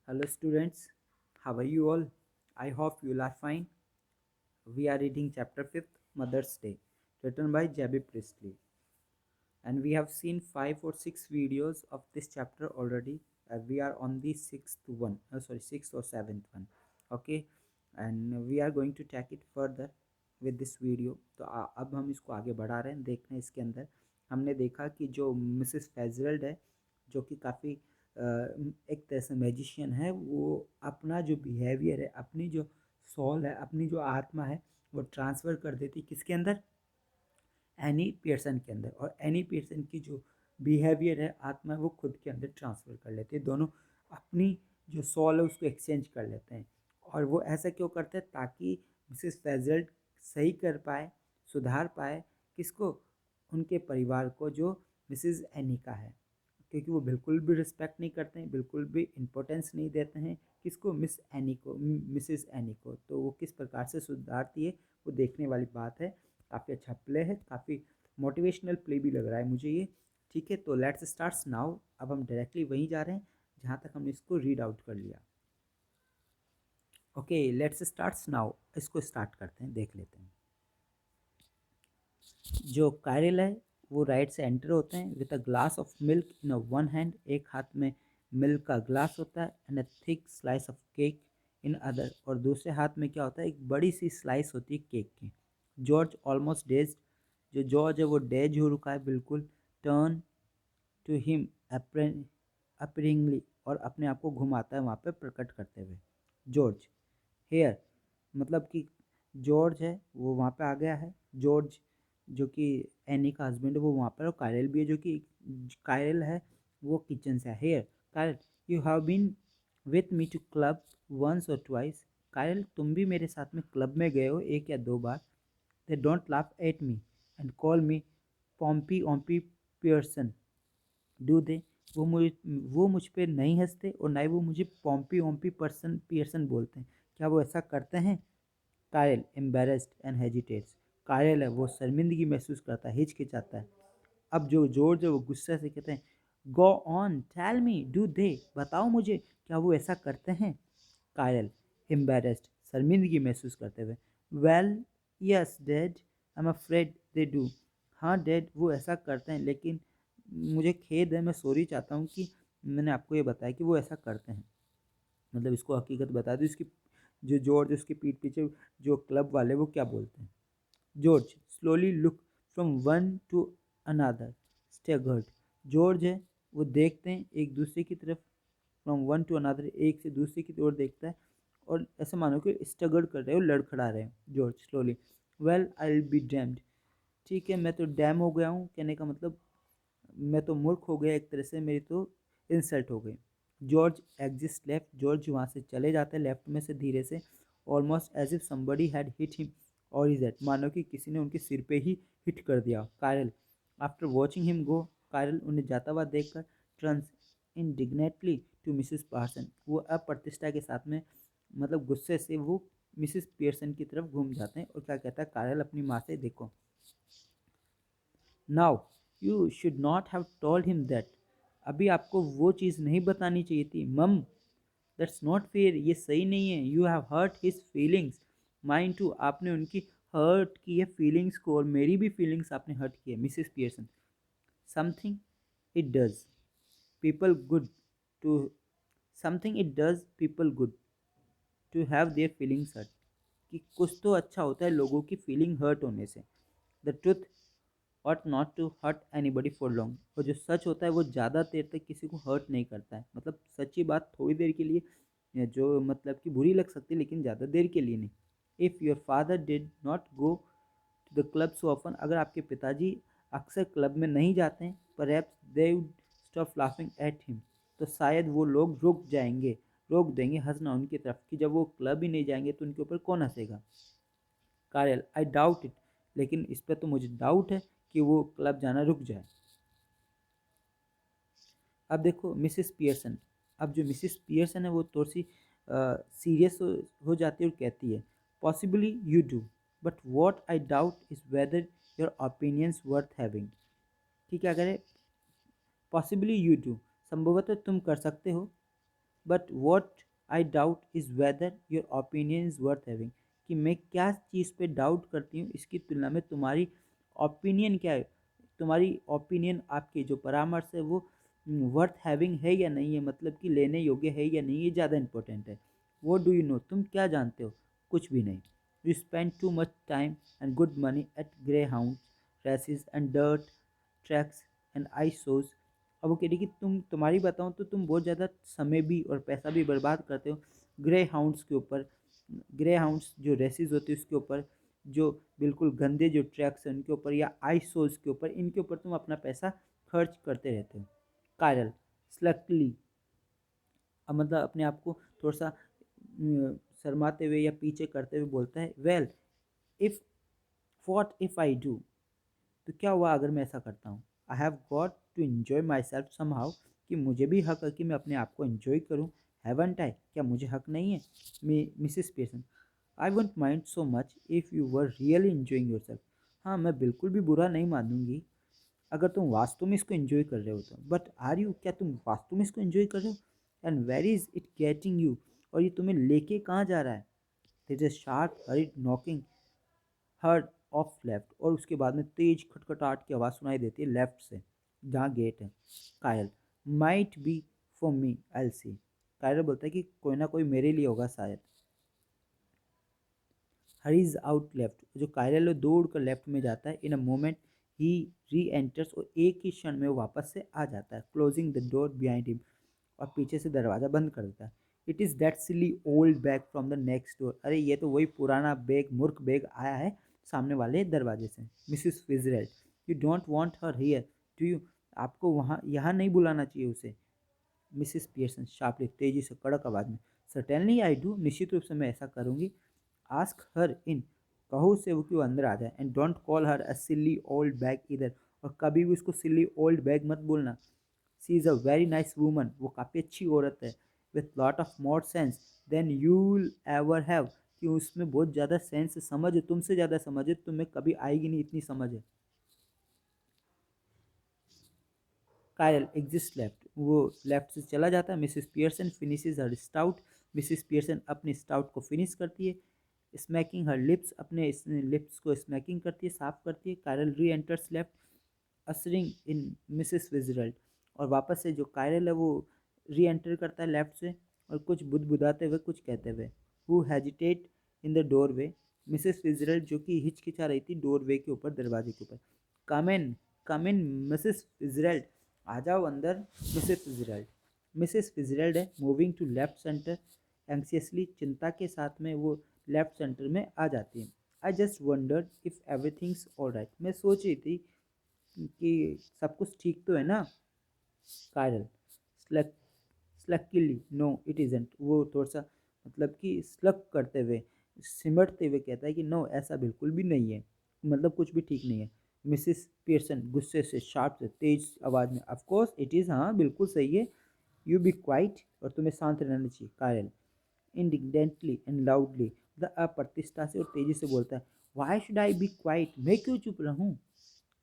Hello students, how are you all? I hope you are fine. We are reading chapter 5th, Mother's Day, written by Jabby Priestley. And we have seen 5 or 6 videos of this chapter already. We are on the 6th or 7th one. Okay, and we are going to take it further with this video. तो अब हम इसको आगे बढ़ा रहे हैं। देखते हैं इसके अंदर हमने देखा कि जो मिसेस फेजरल्ड है, जो कि काफ़ी एक तरह से मैजिशियन है, वो अपना जो बिहेवियर है, अपनी जो सोल है, अपनी जो आत्मा है, वो ट्रांसफ़र कर देती किसके अंदर, एनी पियर्सन के अंदर। और एनी पियर्सन की जो बिहेवियर है, आत्मा है, वो खुद के अंदर ट्रांसफ़र कर लेते हैं। दोनों अपनी जो सोल है उसको एक्सचेंज कर लेते हैं। और वो ऐसा क्यों करते हैं? ताकि मिसेस फेजल्ट सही कर पाए, सुधार पाए किसको? उनके परिवार को, जो मिसेस एनी का है। क्योंकि वो बिल्कुल भी रिस्पेक्ट नहीं करते हैं, बिल्कुल भी इम्पोर्टेंस नहीं देते हैं किसको? मिस एनी को, मिसेस एनी को। तो वो किस प्रकार से सुधारती है, वो देखने वाली बात है। काफ़ी अच्छा प्ले है, काफ़ी मोटिवेशनल प्ले भी लग रहा है मुझे ये। ठीक है, तो लेट्स स्टार्ट नाउ। अब हम डायरेक्टली वहीं जा रहे हैं जहाँ तक हमने इसको रीड आउट कर लिया। Okay, let's start now. इसको स्टार्ट करते हैं, देख लेते हैं। जो कायरल है वो राइट से एंटर होते हैं with a glass of milk in a one hand. एक हाथ में मिल्क का ग्लास होता है, and a thick slice of cake in other. और दूसरे हाथ में क्या होता है? एक बड़ी सी स्लाइस होती है केक की। जॉर्ज ऑलमोस्ट डेज, जो जॉर्ज है वो डेज हो रुका है बिल्कुल। टर्न टू हिम अपरिंगली, और अपने आप को घुमाता है वहाँ पे प्रकट करते हुए। जॉर्ज हेयर, मतलब कि जॉर्ज है वो वहाँ पे आ गया है। जॉर्ज जो कि एनी का हस्बैंड है वो वहाँ पर, और कायरल भी है, जो कि कायरल है वो किचन से है। Here Cyril, you have been with me to club once or twice. Cyril, तुम भी मेरे साथ में क्लब में गए हो एक या दो बार। They don't laugh at me and call me Pompy Ompy Pearson, do they? वो मुझ पे नहीं हंसते, और ना ही वो मुझे पॉम्पी ओम्पी पर्सन पियर्सन बोलते हैं। क्या वो ऐसा करते हैं? कायल एम्बेरस्ड एंड हेजिटेट्स, कायल है वो शर्मिंदगी महसूस करता है, हिचकिचाता है। अब जो जॉर्ज है वो गुस्से से कहते हैं, go on tell me, do they? बताओ मुझे, क्या वो ऐसा करते हैं? कायल एम्बेरस्ड, शर्मिंदगी महसूस करते हुए, well yes dad, I am afraid they do. हाँ डैड, वो ऐसा करते हैं, लेकिन मुझे खेद है, मैं सॉरी चाहता हूँ कि मैंने आपको ये बताया कि वो ऐसा करते हैं। मतलब इसको हकीकत बता दूँ इसकी। जो जॉर्ज उसकी पीठ पीछे जो क्लब वाले वो क्या बोलते हैं। George slowly look from one two another staggered, George है वो देखते हैं एक दूसरे की तरफ। फ्रॉम वन टू अनदर, एक से दूसरे की ओर देखता है, और ऐसे मानो कि स्ट्रगल कर रहे हो, लड़खड़ा रहे हैं। George slowly, well I will be damned, ठीक है मैं तो डैम हो गया हूँ। कहने का मतलब मैं तो मूर्ख हो गया एक तरह से, मेरी तो इंसल्ट हो गई। जॉर्ज एग्जिस्ट लेफ्ट, जॉर्ज वहाँ से चले जाते हैं लेफ्ट में से धीरे से। Almost as if somebody had hit him or is at, मानो कि किसी ने उनके सिर पे ही हिट कर दिया। Chiral, after watching him go, chiral उन्हें जाता हुआ देखकर टर्न्स इंडिग्नेटली टू मिसिस पार्सन, वो अप्रतिष्ठा के साथ में, मतलब गुस्से से वो मिसिस पियर्सन की तरफ घूम जाते हैं। और क्या कहता है कायरल अपनी माँ से, देखो now you should not have told him that, अभी आपको वो चीज़ नहीं बतानी चाहिए थी। मम, दैट्स नॉट फेयर, ये सही नहीं है। You have hurt his feelings, mind too, आपने उनकी हर्ट की है फीलिंग्स को, और मेरी भी फीलिंग्स आपने हर्ट की है। Mrs Pearson, something it does people good to, something it does people good to have their feelings hurt, कि कुछ तो अच्छा होता है लोगों की फीलिंग हर्ट होने से। The truth ought not to hurt anybody for long, और जो सच होता है वो ज़्यादा देर तक किसी को हर्ट नहीं करता है। मतलब सच्ची बात थोड़ी देर के लिए, जो मतलब कि बुरी लग सकती है, लेकिन ज़्यादा देर के लिए नहीं। If your father did not go to the club so often, अगर आपके पिताजी अक्सर क्लब में नहीं जाते हैं, perhaps they would stop laughing at him, तो शायद वो लोग रुक जाएंगे, रोक देंगे हंसना उनकी तरफ, कि जब वो क्लब ही नहीं जाएंगे तो उनके ऊपर कौन हंसेगा। कायल, आई डाउट इट, लेकिन इस पर तो मुझे डाउट है कि वो क्लब जाना रुक जाए। अब देखो मिसिस पियर्सन, अब जो मिसिस पियर्सन है वो थोड़ी सी सीरियस हो जाती है और कहती है, possibly you do, but what I doubt is whether your opinions worth having. ठीक है, अगर पॉसिबली यू डू, संभवतः तुम कर सकते हो, but what I doubt is whether your opinion is worth having, कि मैं क्या चीज़ पे डाउट करती हूँ इसकी तुलना में तुम्हारी ओपिनियन क्या है, तुम्हारी ओपिनियन, आपकी जो परामर्श है वो वर्थ हैविंग है या नहीं है, मतलब कि लेने योग्य है या नहीं, ये ज़्यादा इंपॉर्टेंट है। वॉट डू यू नो, तुम क्या जानते हो, कुछ भी नहीं। You spend too much time and good money at greyhound races and dirt tracks and ice shows. अब वो कह रही कि तुम्हारी बताऊँ तो तुम बहुत ज़्यादा समय भी और पैसा भी बर्बाद करते हो ग्रे हाउंड्स के ऊपर, ग्रे हाउंड्स जो रेसेस होती है उसके ऊपर, जो बिल्कुल गंदे जो ट्रैक्स हैं उनके ऊपर, या आई शोज के ऊपर, इनके ऊपर तुम अपना पैसा खर्च करते रहते हो। कायरल स्लकली, अब मतलब अपने आप को थोड़ा सा शर्माते हुए या पीछे करते हुए बोलता है, well if what if I do, तो क्या हुआ अगर मैं ऐसा करता हूँ। I have got to enjoy myself somehow, कि मुझे भी हक है कि मैं अपने आप को इन्जॉय करूँ। हैवंट आई, क्या मुझे हक नहीं है। Mrs pension, I won't mind so much if you were really enjoying your self. हाँ, मैं बिल्कुल भी बुरा नहीं मानूंगी अगर तुम वास्तव में इसको एंजॉय कर रहे हो तो। बट आर यू, क्या तुम वास्तव में इसको एंजॉय कर रहे हो, and where is it getting you, और ये तुम्हें लेके कहाँ जा रहा है। There is a sharp hurried knocking heard off left, और उसके बाद में तेज खटखटाहट की आवाज़ सुनाई देती है लेफ्ट से, जहाँ गेट है। कायल माइट बी फॉर मी आई सी, कायल बोलता है कि कोई ना कोई मेरे लिए होगा शायद। हरीज आउट लेफ्ट, जो कायरल दौड़ कर लेफ्ट में जाता है। इन अ मोमेंट ही री एंटर्स, और एक ही क्षण में वो वापस से आ जाता है, closing the door behind him, और पीछे से दरवाज़ा बंद कर देता है। It is that silly old bag from the next door, अरे ये तो वही पुराना बैग, मूर्ख बैग आया है सामने वाले दरवाजे से। Mrs Fitzgerald, you don't want her here do you, आपको वहाँ यहाँ नहीं बुलाना चाहिए उसे। मिसिस पियर्सन शार्पली, तेजी से कड़क आवाज़ में, सर्टेनली आई डू, निश्चित रूप से मैं ऐसा करूँगी। आस्क हर इन, कहो से वो क्यों अंदर आ जाए। And don't call her a silly old bag इधर, और कभी भी उसको सिली ओल्ड बैग मत बोलना। She is a very nice woman, वो काफ़ी अच्छी औरत है। With lot of more sense than you'll ever have, कि उसमें बहुत ज़्यादा सेंस, समझ है, तुमसे ज़्यादा समझ है, तुम्हें कभी आएगी नहीं इतनी समझ है। कायल एग्जिस्ट लेफ्ट, वो लेफ्ट से चला जाता है। मिसिस पियर्सन फिनिशेज हर स्टाउट, मिसिस पियर्सन अपनी स्टाउट को फिनिश करती है। स्मैकिंग हर लिप्स, अपने लिप्स को स्मैकिंग करती है, साफ करती है। कायरल री एंटर्स लेफ्ट असरिंग इन मिसिस विजरल्ड, और वापस से जो कायरल है वो री एंटर करता है लेफ्ट से, और कुछ बुदबुदाते हुए, कुछ कहते हुए। Who hesitate in the doorway, Mrs Fitzgerald जो कि हिचकिचा रही थी डोर वे के ऊपर, दरवाजे के ऊपर। कम इन, कम इन मिसिस विजरल्ड, आ जाओ अंदर मिसेस फिजरल्ड। मिसेस फिजरल्ड है मूविंग टू लेफ्ट सेंटर एंक्सियसली, चिंता के साथ में वो लेफ्ट सेंटर में आ जाती है। I just wondered if everything's all right, मैं सोच रही थी कि सब कुछ ठीक तो है ना। कायरल स्लक स्लकीली, नो इट इज़ंट, वो थोड़ा सा मतलब कि स्लक करते हुए, सिमटते हुए कहता है कि नो, ऐसा बिल्कुल भी नहीं है, मतलब कुछ भी ठीक नहीं है। मिसिस पियर्सन गुस्से से, शार्प से, तेज आवाज़ में, ऑफ कोर्स इट इज़, हाँ बिल्कुल सही है। यू बी क्वाइट, और तुम्हें शांत रहना चाहिए। कायल इंडिग्नेंटली एंड लाउडली, द अप्रतिष्ठा से और तेजी से बोलता है, why should I be quiet, मैं क्यों चुप रहूँ।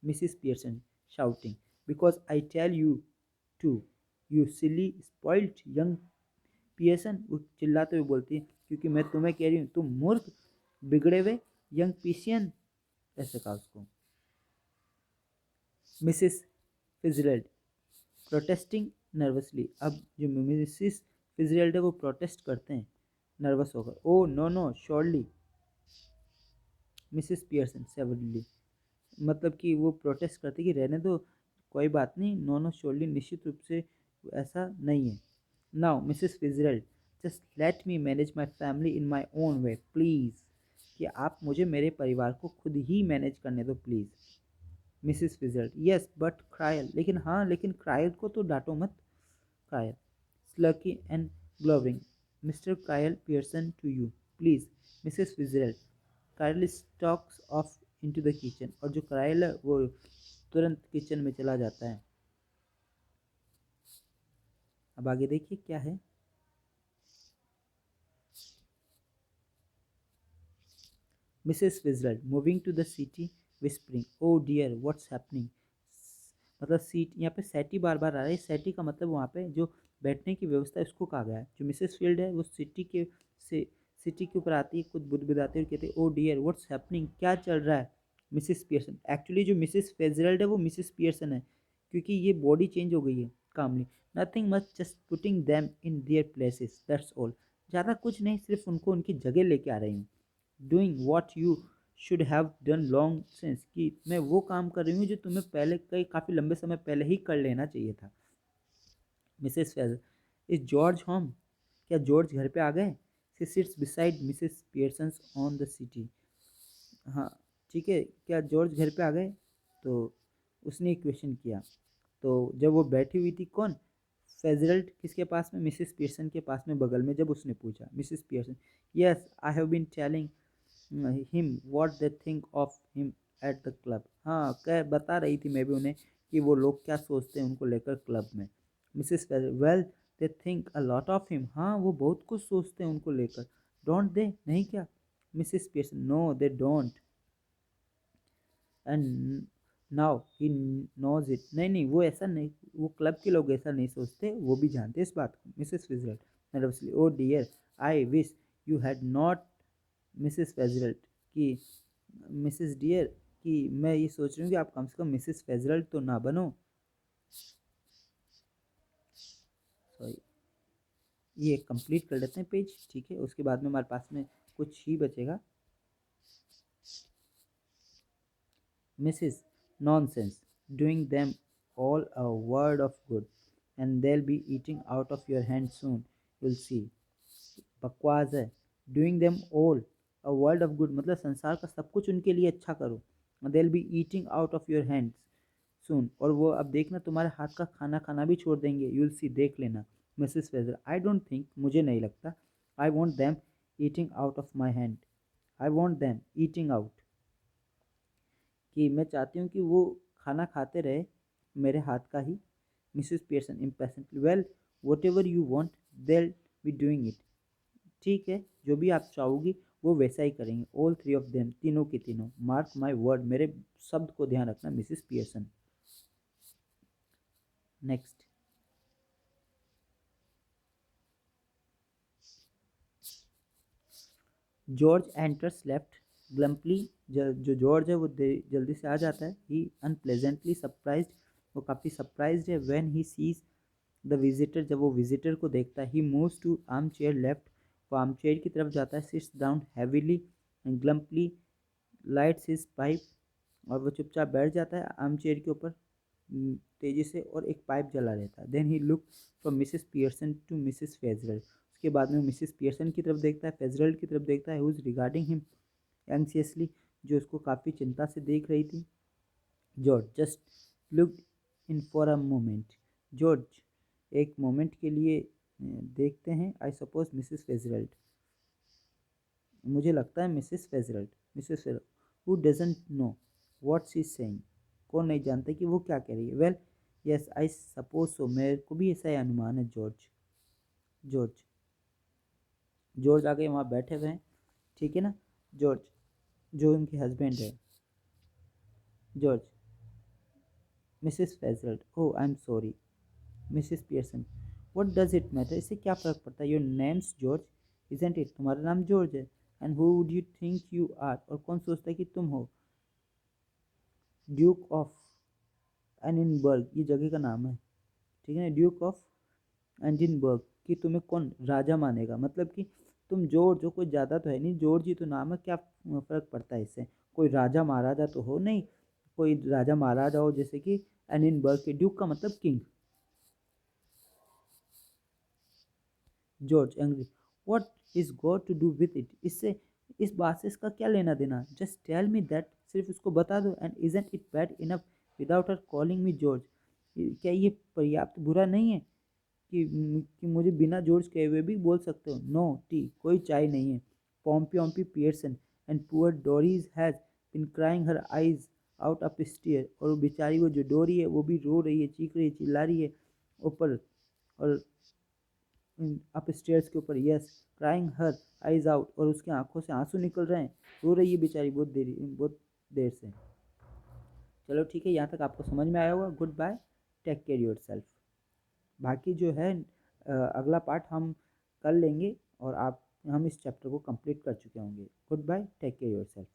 Mrs Pearson shouting, because I tell you to, you silly spoiled young Pearson, वो चिल्लाते हुए बोलती है, क्योंकि मैं तुम्हें कह रही हूँ, तुम मूर्ख बिगड़े हुए यंग पिशियन, ऐसे कहा उसको। मिसिस फिजरल्ड प्रोटेस्टिंग नर्वसली, अब जो मिसिस फिजरल्ड है वो प्रोटेस्ट करते हैं नर्वस होकर। Oh no no surely, Mrs Pearson severely, मतलब कि वो प्रोटेस्ट करते कि रहने दो, कोई बात नहीं, नो नो श्योरली, निश्चित रूप से ऐसा नहीं है। Now Mrs Fitzgerald, just let me manage my family in my own way please, कि आप मुझे मेरे परिवार को खुद ही मैनेज करने दो please. Mrs Fitzgerald, yes but Cyril, लेकिन हाँ, लेकिन क्रायल को तो डांटो मत। Cyril sulky and glowering, Mr Cyril Pearson to you please. Mrs Fitzgerald, Cyril stalks off into the kitchen, और जो कायल है वो तुरंत किचन में चला जाता है। अब आगे देखिए क्या है। Mrs Fitzgerald moving to the settee whispering, oh dear what's happening, मतलब सीट यहाँ पे सैटी बार बार आ रहा है। सैटी का मतलब वहाँ पे जो बैठने की व्यवस्था इसको कहा गया है। जो मिसेस फील्ड है वो सिटी के ऊपर आती है, खुद बुदबुदाती है और कहती है, ओ डियर व्हाट्स हैपनिंग, क्या चल रहा है। मिसेस पियर्सन, एक्चुअली जो मिसेस फेजरल्ड है वो मिसेस पियर्सन है, क्योंकि ये बॉडी चेंज हो गई है calmly. Nothing much, just putting them in their places, that's all. ज़्यादा कुछ नहीं, सिर्फ उनको उनकी जगह लेके आ रही हूँ। Doing what you should have done long since, कि मैं वो काम कर रही हूँ जो तुम्हें पहले कई काफ़ी लंबे समय पहले ही कर लेना चाहिए था। Mrs phasor, is George home, क्या जॉर्ज घर पे आ गए। She seats beside Mrs Pearson on the city. हाँ ठीक है, क्या जॉर्ज घर पे आ गए, तो उसने एक क्वेश्चन किया। तो जब वो बैठी हुई थी कौन, फेजरल्ट किसके पास में, मिसेस पियर्सन के पास में बगल में, जब उसने पूछा Mrs Pearson, yes I have been telling him what they think of him at the club. हाँ कह बता रही थी मैं भी उन्हें कि वो लोग क्या सोचते हैं उनको लेकर क्लब में। Mrs well they think a lot of him, हाँ वो बहुत कुछ सोचते हैं उनको लेकर, डोंट दे, नहीं क्या। Mrs Pearson, no they don't, and now he knows it, नहीं नहीं वो ऐसा नहीं, वो क्लब के लोग ऐसा नहीं सोचते, वो भी जानते हैं इस बात को। Mrs Fitzgerald nervously, oh dear I wish you had not. Mrs Fitzgerald की, मिसेस डियर कि मैं ये सोच रही हूँ कि आप कम से कम मिसेस फेजरल्ट तो ना बनो। सॉरी, ये कंप्लीट कर लेते हैं पेज, ठीक है, उसके बाद में हमारे पास में कुछ ही बचेगा। Mrs. Nonsense, doing them all a word of good, and they'll be eating out of your hand soon, you'll see. बकवास है। Doing them all a world of good, मतलब संसार का सब कुछ उनके लिए अच्छा करो। They will be eating out of your hands सुन, और वो अब देखना तुम्हारे हाथ का खाना खाना भी छोड़ देंगे, यू विल सी, देख लेना। Mrs phasor, I don't think, मुझे नहीं लगता, I want them eating out of my hand, I want them eating out, कि मैं चाहती हूँ कि वो खाना खाते रहे मेरे हाथ का ही। Mrs Pearson impatiently, well whatever you want they'll be doing it, ठीक है जो भी आप चाहोगी वो वैसा ही करेंगे। ऑल थ्री ऑफ देम, तीनों के तीनों, मार्क माई वर्ड, मेरे शब्द को ध्यान रखना Mrs Pearson. Next, George enters left glumly, जो जॉर्ज है वो जल्दी से आ जाता है। ही अनप्लेजेंटली सरप्राइज, वो काफ़ी सरप्राइज है। When he sees the visitor, जब वो विजिटर को देखता है। He moves to armchair left, वो आर्म चेयर की तरफ जाता है। Sits down heavily and glumly lights his pipe, और वो चुपचाप बैठ जाता है आर्म चेयर के ऊपर तेजी से, और एक पाइप जला रहता है। Then he look from Mrs Pearson to Mrs Fitzgerald, उसके बाद में मिसेस पियर्सन की तरफ देखता है, फेजरल्ड की तरफ देखता है, हु इज रिगार्डिंग हिम एंग्सियसली, जो उसको काफ़ी चिंता से देख रही थी। George just look in for a moment, George एक मोमेंट के लिए देखते हैं। आई सपोज मिसेस फेजरल्ड, मुझे लगता है Mrs Fitzgerald, Mrs Fitzgerald, who doesn't know what she is saying, कौन नहीं जानता कि वो क्या कह रही है। Well yes I suppose so, मेरे को भी ऐसा ही अनुमान है। जॉर्ज, जॉर्ज, जॉर्ज आगे वहाँ बैठे हुए हैं, ठीक है ना। जॉर्ज, जो उनके हस्बैंड है। George, Mrs Fitzgerald, oh I am sorry. Mrs Pearson, what does it matter, इससे क्या फ़र्क पड़ता है। Your name's George isn't it, तुम्हारा नाम जॉर्ज है। And who would you think you are, और कौन सोचता है कि तुम हो। ड्यूक ऑफ एनिनबर्ग, ये जगह का नाम है, ठीक है ना। ड्यूक ऑफ एंजिनबर्ग, कि तुम्हें कौन राजा मानेगा, मतलब कि तुम जॉर्ज हो, कोई ज़्यादा तो है नहीं, जॉर्ज ही तो नाम है, क्या फ़र्क पड़ता है इससे। कोई राजा महाराजा तो हो नहीं, कोई राजा महाराजा हो जैसे कि एनिनबर्ग के, ड्यूक का मतलब king. George angry, what is got to do with it, इससे इस बात से इसका क्या लेना देना। जस्ट टेल मी दैट, सिर्फ उसको बता दो। And isn't it bad enough without her calling me George, क्या ये पर्याप्त बुरा नहीं है कि मुझे बिना जॉर्ज कहे हुए भी बोल सकते हो। नो टी, कोई चाय नहीं है। Pompy ompy Pearson and poor Doris has been crying her eyes out upstairs, और वो बेचारी वो जो डोरी है वो भी रो रही है, चीख रही है, चिल्ला रही है ऊपर, और अप स्टेयर्स के ऊपर। Yes, crying her eyes out, और उसकी आंखों से आंसू निकल रहे हैं, रो रही है बेचारी बहुत देर से। चलो ठीक है, यहाँ तक आपको समझ में आया होगा। Goodbye, take care yourself. बाकी जो है अगला पार्ट हम कल लेंगे और आप हम इस चैप्टर को कंप्लीट कर चुके होंगे। Goodbye, take care yourself.